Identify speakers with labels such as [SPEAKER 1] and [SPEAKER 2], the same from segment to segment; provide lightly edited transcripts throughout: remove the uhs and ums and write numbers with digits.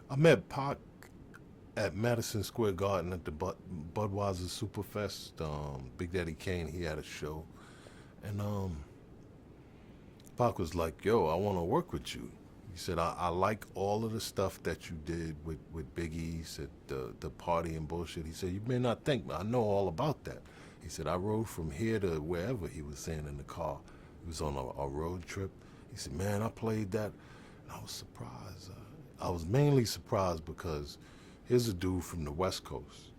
[SPEAKER 1] I met Pac at Madison Square Garden at the Budweiser Superfest. Big Daddy Kane, he had a show, and Pac was like, "Yo, I want to work with you." He said, I like all of the stuff that you did with Biggie. He said, the party and bullshit. He said, you may not think, but I know all about that. He said, I rode from here to wherever he was saying in the car. He was on a road trip. He said, man, I played that. And I was surprised. I was mainly surprised because here's a dude from the West Coast.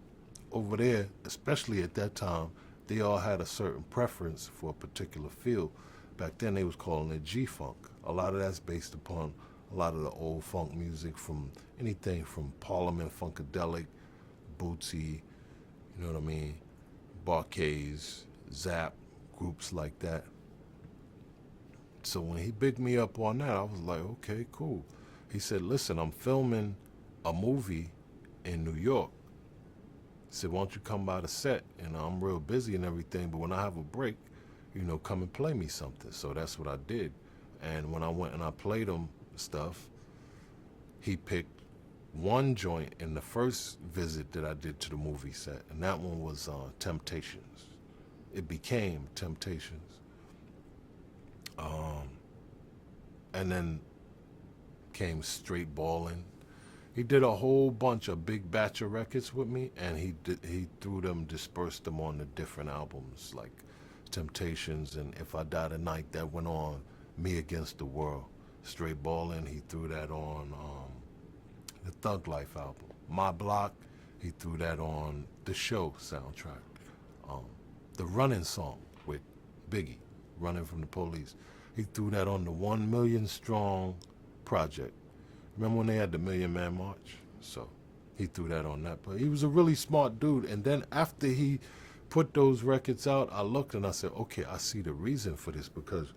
[SPEAKER 1] Over there, especially at that time, they all had a certain preference for a particular field. Back then, they was calling it G-Funk. A lot of that's based upon a lot of the old funk music from anything from Parliament Funkadelic, Bootsy, you know what I mean, Barkays, Zap, groups like that. So when he bigged me up on that, I was like, okay, cool. He said, listen, I'm filming a movie in New York. He said, why don't you come by the set? And I'm real busy and everything, but when I have a break, come and play me something. So that's what I did. And when I went and I played him stuff, he picked one joint in the first visit that I did to the movie set, and that one was Temptations. It became Temptations. And then came Straight Ballin'. He did a whole bunch of big batch of records with me, and he threw them, dispersed them on the different albums, like Temptations and If I Die Tonight. That went on Me Against the World. Straight Ballin', he threw that on the Thug Life album. My Block, he threw that on the Show soundtrack. Um, the Running song with Biggie, Running from the Police, he threw that on the 1 Million Strong project. Remember when they had the Million Man March? So he threw that on that. But he was a really smart dude. And then after he put those records out, I looked and I said, okay, I see the reason for this, because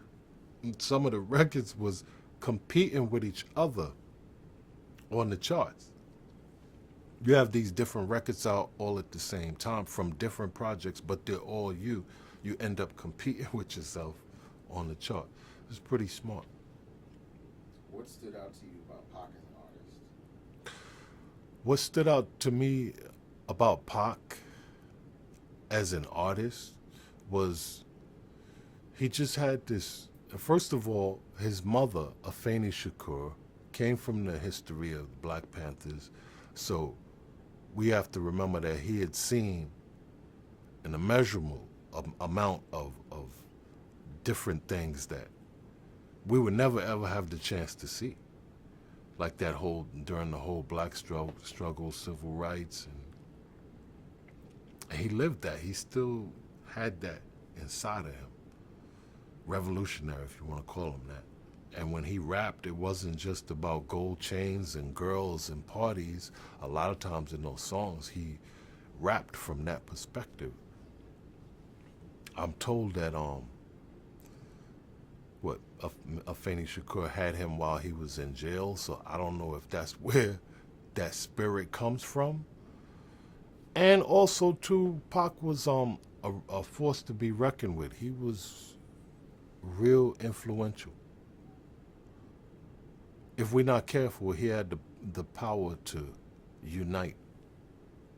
[SPEAKER 1] some of the records was competing with each other on the charts. You have these different records out all at the same time from different projects, but they're all you. You end up competing with yourself on the chart. It's pretty smart.
[SPEAKER 2] What stood out to you about Pac as an artist?
[SPEAKER 1] What stood out to me about Pac as an artist was he just had this. First of all, his mother, Afeni Shakur, came from the history of the Black Panthers. So we have to remember that he had seen an immeasurable amount of different things that we would never ever have the chance to see. Like that during the whole black struggle, civil rights. And he lived that. He still had that inside of him. Revolutionary, if you want to call him that. And when he rapped, it wasn't just about gold chains and girls and parties. A lot of times in those songs, he rapped from that perspective. I'm told that Afeni Shakur had him while he was in jail, so I don't know if that's where that spirit comes from. And also, too, Pac was a force to be reckoned with. He was real influential. If we're not careful, he had the power to unite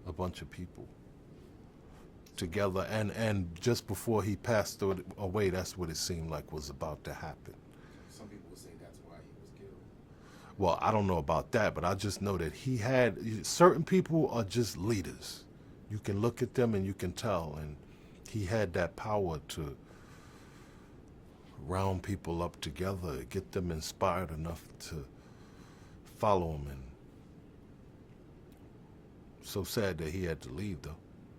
[SPEAKER 1] a bunch of people together, and just before he passed away, that's what it seemed like was about to happen.
[SPEAKER 2] Some people would say that's why he was killed.
[SPEAKER 1] Well, I don't know about that, but I just know that he had certain people are just leaders. You can look at them and you can tell, and he had that power to round people up together, get them inspired enough to follow him. And so sad that he had to leave, though.